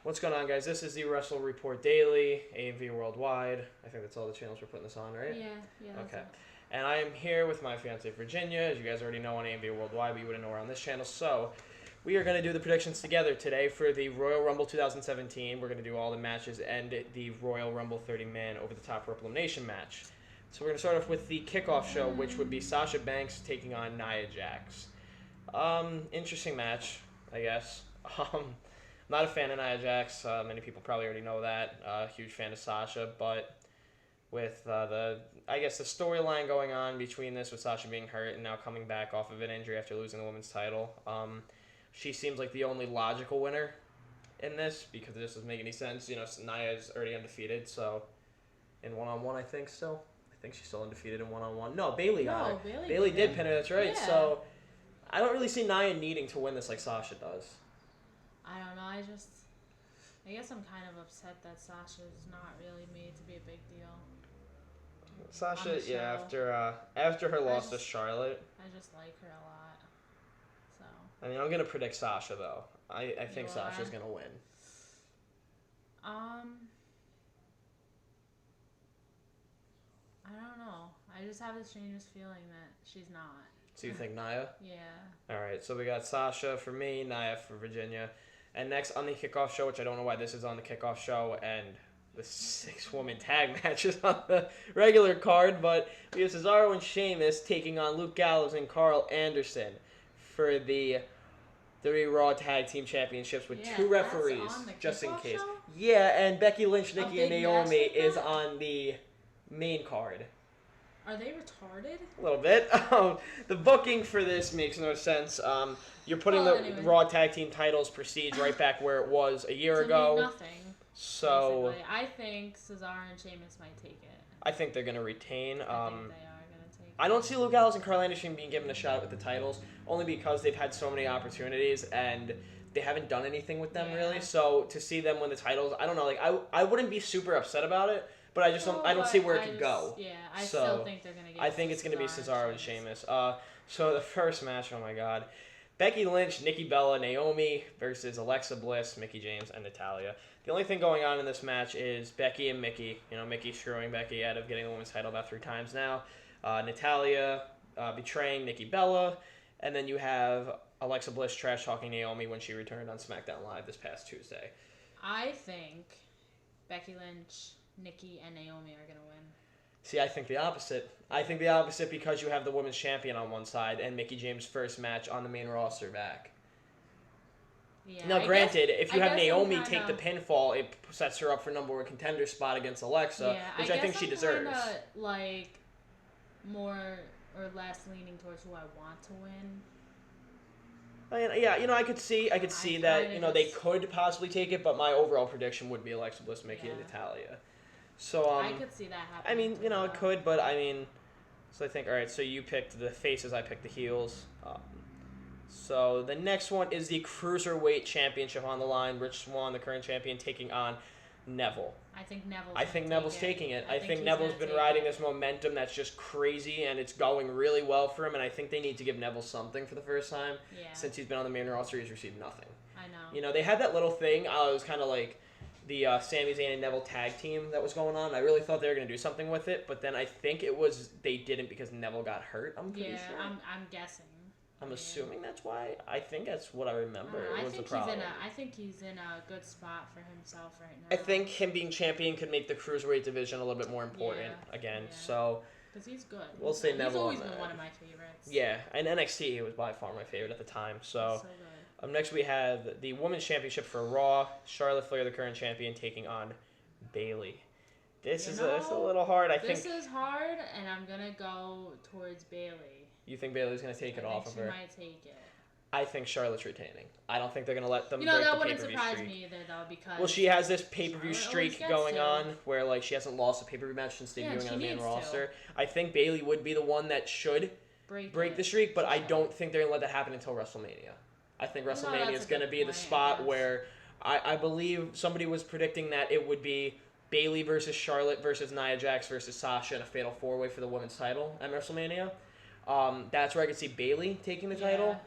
What's going on, guys? This is the Wrestle Report Daily, AMV Worldwide. I think that's all the channels we're putting this on, right? Yeah, Okay. that's And I am here with my fiancée, Virginia, as you guys already know on AMV Worldwide, but you wouldn't know her on this channel. So, we are going to do the predictions together today for the Royal Rumble 2017. We're going to do all the matches and the Royal Rumble 30-man over-the-top rope elimination match. So, we're going to start off with the kickoff show, which would be Sasha Banks taking on Nia Jax. Interesting match, I guess. Not a fan of Nia Jax. Many people probably already know that. Huge fan of Sasha, but with the storyline going on between this, with Sasha being hurt and now coming back off of an injury after losing the women's title, she seems like the only logical winner in this because this doesn't make any sense. You know, Nia is already undefeated, so in one-on-one, I think she's still undefeated in one-on-one. No, Bailey got her. Bailey did pin her. That's right. Yeah. So I don't really see Nia needing to win this like Sasha does. I don't know. I guess I'm kind of upset that Sasha's not really made to be a big deal. Sasha, yeah, after her loss to Charlotte. I just like her a lot. So. I mean, I'm gonna predict Sasha though. I think Sasha's gonna win. I don't know. I just have the strangest feeling that she's not. So you think Nia? Yeah. All right. So we got Sasha for me, Nia for Virginia, and next on the kickoff show, which I don't know why this is on the kickoff show, and the 6-woman tag match is on the regular card, but we have Cesaro and Sheamus taking on Luke Gallows and Carl Anderson for the Raw Tag Team Championships with two referees, just in case. Show? Yeah, and Becky Lynch, Nikki, and Naomi is on the main card. Are they retarded? A little bit. The booking for this makes no sense. You're putting the Raw Tag Team titles prestige right back where it was a year ago. Nothing. So basically. I think Cesaro and Sheamus might take it. I think they're gonna retain. I think they are gonna take it. I don't see Luke Gallows and Carl Anderson being given a shot with the titles, only because they've had so many opportunities and they haven't done anything with them really. So to see them win the titles, I don't know. Like I wouldn't be super upset about it. But I just don't. I don't see where it could go. Yeah, I still think they're gonna get. I think it's gonna be Cesaro and Sheamus. So the first match, oh my God, Becky Lynch, Nikki Bella, Naomi versus Alexa Bliss, Mickie James, and Natalya. The only thing going on in this match is Becky and Mickie. You know, Mickie screwing Becky out of getting the women's title about 3 times now. Natalya betraying Nikki Bella, and then you have Alexa Bliss trash talking Naomi when she returned on SmackDown Live this past Tuesday. I think Becky Lynch, Nikki, and Naomi are going to win. See, I think the opposite. I think the opposite because you have the women's champion on one side and Mickie James' first match on the main roster back. Yeah, now, granted, if you have Naomi take the pinfall, it sets her up for number 1 contender spot against Alexa, which I think she deserves. Kinda, like, more or less leaning towards who I want to win. I mean, yeah, you know, I could see that, you know, they could possibly take it, but my overall prediction would be Alexa Bliss, Mickie, and Natalya. So, I could see that happening. I mean, you know, it could, but I mean, so I think, all right, so you picked the faces, I picked the heels. So the next one is the Cruiserweight Championship on the line. Rich Swann, the current champion, taking on Neville. I think Neville's taking it. I think Neville's been riding this momentum that's just crazy, and it's going really well for him, and I think they need to give Neville something for the first time. Yeah. Since he's been on the main roster, he's received nothing. I know. You know, they had that little thing. It was kind of like the Sami Zayn and Neville tag team that was going on. I really thought they were going to do something with it, but then I think they didn't because Neville got hurt, I'm pretty sure. I'm guessing. I'm assuming that's why. I think that's what I remember. Was the problem. I think he's in a good spot for himself right now. I think him being champion could make the Cruiserweight division a little bit more important again. Yeah. So because he's good. We'll say Neville. He's always been one of my favorites. Yeah, and NXT he was by far my favorite at the time. So good. Next we have the Women's Championship for Raw. Charlotte Flair, the current champion, taking on Bayley. This is a little hard. This is hard, and I'm gonna go towards Bayley. You think Bayley's going to take it off of her? She might take it. I think Charlotte's retaining. I don't think they're going to let them break that the wouldn't pay-per-view surprise streak. me either, though, because... Well, she has this pay-per-view streak going on to. where, like, she hasn't lost a pay-per-view match since debuting on the main roster. To. I think Bayley would be the one that should break the streak, but I don't think they're going to let that happen until WrestleMania. I think WrestleMania is going to be the spot where I believe somebody was predicting that it would be Bayley versus Charlotte versus Nia Jax versus Sasha in a fatal 4-way for the women's title at WrestleMania. That's where I could see Bayley taking the title,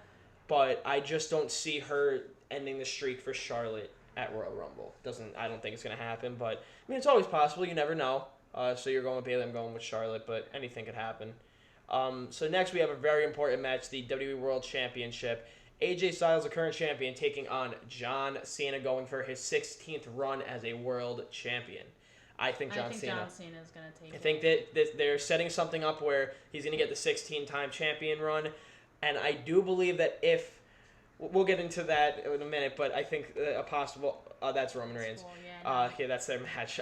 but I just don't see her ending the streak for Charlotte at Royal Rumble. I don't think it's gonna happen, but I mean it's always possible. You never know. So you're going with Bayley, I'm going with Charlotte, but anything could happen. So next we have a very important match, the WWE World Championship. AJ Styles, the current champion, taking on John Cena, going for his 16th run as a world champion. I think John Cena is going to take it. I think that they're setting something up where he's going to get the 16-time champion run. And I do believe that if... We'll get into that in a minute, but I think a possible... that's Roman Reigns. Cool, yeah, Yeah, that's their match.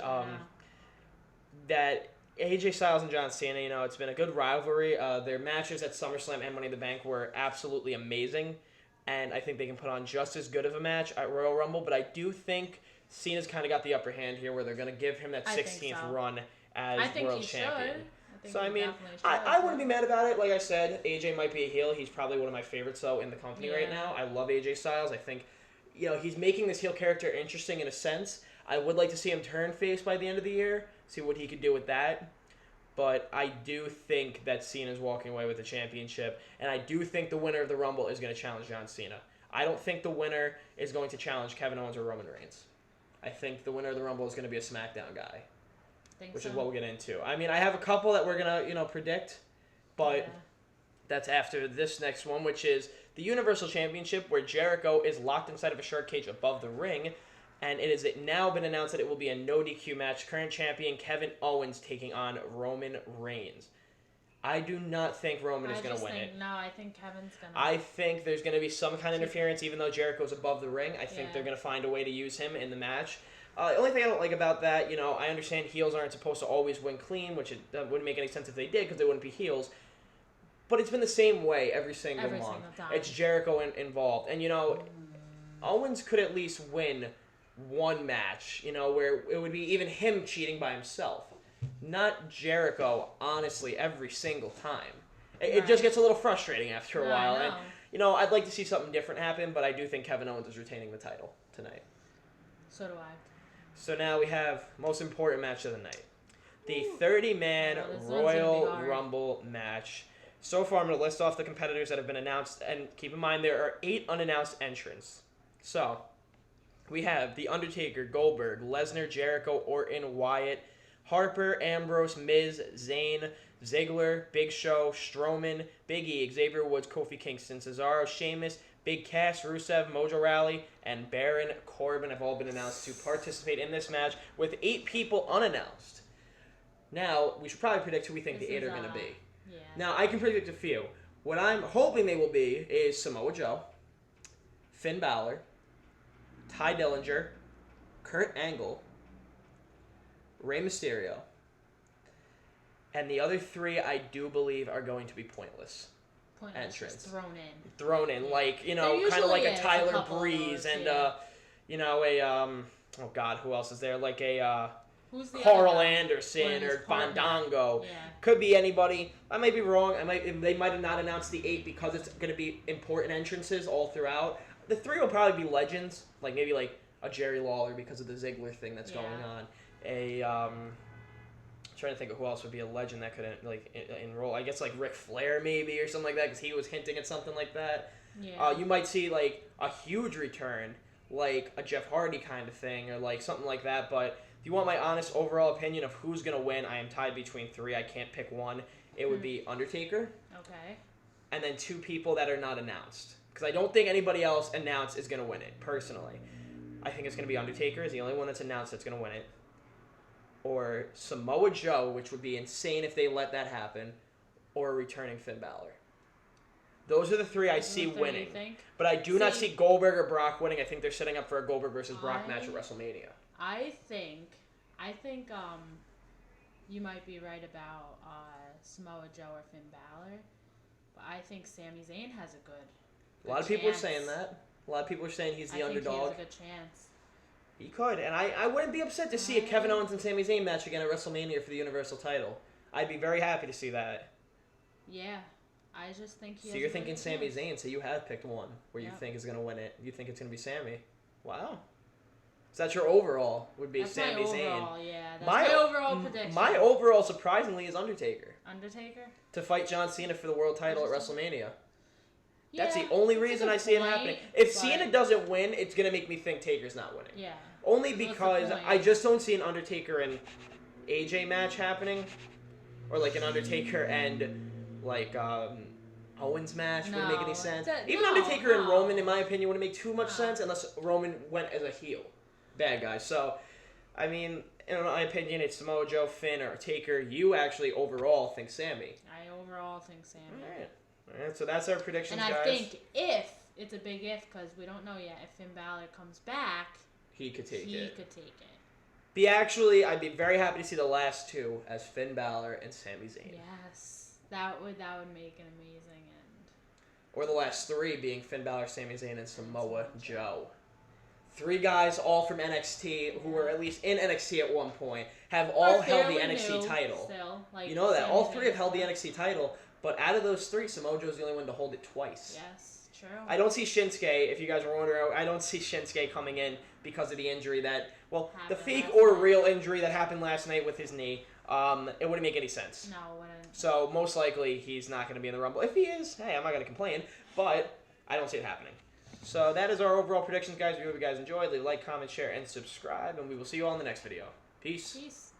That AJ Styles and John Cena, it's been a good rivalry. Their matches at SummerSlam and Money in the Bank were absolutely amazing. And I think they can put on just as good of a match at Royal Rumble. But I do think Cena's kind of got the upper hand here where they're going to give him that 16th run as world champion. I wouldn't be mad about it. Like I said, AJ might be a heel. He's probably one of my favorites, though, in the company right now. I love AJ Styles. I think, he's making this heel character interesting in a sense. I would like to see him turn face by the end of the year, see what he could do with that. But I do think that Cena's walking away with the championship, and I do think the winner of the Rumble is going to challenge John Cena. I don't think the winner is going to challenge Kevin Owens or Roman Reigns. I think the winner of the Rumble is going to be a SmackDown guy, which is what we'll get into. I mean, I have a couple that we're going to, predict, but that's after this next one, which is the Universal Championship, where Jericho is locked inside of a shark cage above the ring. And it has now been announced that it will be a no DQ match. Current champion Kevin Owens taking on Roman Reigns. I do not think Roman is going to win it. No, I think Kevin's going to. I think there's going to be some kind of interference, even though Jericho's above the ring. I think they're going to find a way to use him in the match. The only thing I don't like about that, I understand heels aren't supposed to always win clean, which it wouldn't make any sense if they did because they wouldn't be heels. But it's been the same way every single month. It's Jericho involved. And, Owens could at least win one match, where it would be even him cheating by himself. Not Jericho, honestly, every single time. It just gets a little frustrating after a while. And, I'd like to see something different happen, but I do think Kevin Owens is retaining the title tonight. So do I. So now we have most important match of the night. The 30-man Royal Rumble match. So far, I'm going to list off the competitors that have been announced, and keep in mind there are 8 unannounced entrants. So... we have The Undertaker, Goldberg, Lesnar, Jericho, Orton, Wyatt, Harper, Ambrose, Miz, Zayn, Ziggler, Big Show, Strowman, Big E, Xavier Woods, Kofi Kingston, Cesaro, Sheamus, Big Cass, Rusev, Mojo Rawley, and Baron Corbin have all been announced to participate in this match with 8 people unannounced. Now, we should probably predict who we think the 8 are going to be. Yeah. Now, I can predict a few. What I'm hoping they will be is Samoa Joe, Finn Balor, Ty Dillinger, Kurt Angle, Rey Mysterio, and the other 3 I do believe are going to be pointless entrants. Just thrown in, like, kind of like a Tyler Breeze and, oh God, who else is there? Like a who's the Carl Anderson or Fandango. Yeah. Could be anybody. I might be wrong. They might have not announced the 8 because it's going to be important entrances all throughout. The 3 will probably be legends, like maybe like a Jerry Lawler because of the Ziggler thing that's going on. Trying to think of who else would be a legend that could enroll. I guess like Ric Flair maybe or something like that because he was hinting at something like that. Yeah. You might see like a huge return, like a Jeff Hardy kind of thing or like something like that. But if you want my honest overall opinion of who's gonna win, I am tied between 3. I can't pick one. It would be Undertaker. Okay. And then 2 people that are not announced. Because I don't think anybody else announced is going to win it, personally. I think it's going to be Undertaker is the only one that's announced that's going to win it. Or Samoa Joe, which would be insane if they let that happen. Or returning Finn Balor. Those are the 3 I see winning. But I do not see Goldberg or Brock winning. I think they're setting up for a Goldberg versus Brock match at WrestleMania. I think you might be right about Samoa Joe or Finn Balor. But I think Sami Zayn has a good A lot of people are saying that. A lot of people are saying he's the underdog. I think he has a good chance. He could, and I wouldn't be upset to see a Kevin Owens and Sami Zayn match again at WrestleMania for the Universal title. I'd be very happy to see that. Yeah, I just think he. So you're thinking Sami Zayn, so you have picked one where you think is going to win it. You think it's going to be Sami. Wow. So that's your overall would be Sami Zayn. That's my overall prediction. My overall, surprisingly, is Undertaker. Undertaker? To fight John Cena for the world title at WrestleMania. That's the Yeah, only that's a reason good I see it point, happening. If but- Cena doesn't win, it's gonna make me think Taker's not winning. Yeah. Only So what's the because point? I just don't see an Undertaker and AJ match happening, or like an Undertaker and like Owens match wouldn't make any No, sense. that- Even no, Undertaker and no. Roman, in my opinion, wouldn't make too much No. sense unless Roman went as a heel, bad guy. So, I mean, in my opinion, it's Samoa Joe, Finn, or Taker. You actually overall think Sammy. I overall think Sammy. All right. So that's our predictions, And I guys. think if it's a big if, because we don't know yet if Finn Balor comes back, He could take he it. could take it. I'd be very happy to see the last two as Finn Balor and Sami Zayn. Yes, that would make an amazing end. Or the last three being Finn Balor, Sami Zayn, and Samoa Joe. Three guys, all from NXT, who were at least in NXT at one point, have all Or held the fairly NXT new title. Still, like You know that. Sami All three Zayn have held the still. NXT title, but out of those three, Samoa Joe's the only one to hold it twice. Yes, true. I don't see Shinsuke, if you guys were wondering, I don't see Shinsuke coming in because of the injury that, well, the Happened fake last or night. real injury that happened last night with his knee. It wouldn't make any sense. No, it wouldn't. So most likely he's not going to be in the Rumble. If he is, hey, I'm not going to complain, but I don't see it happening. So that is our overall predictions, guys. We hope you guys enjoyed. Leave a like, comment, share, and subscribe, and we will see you all in the next video. Peace. Peace.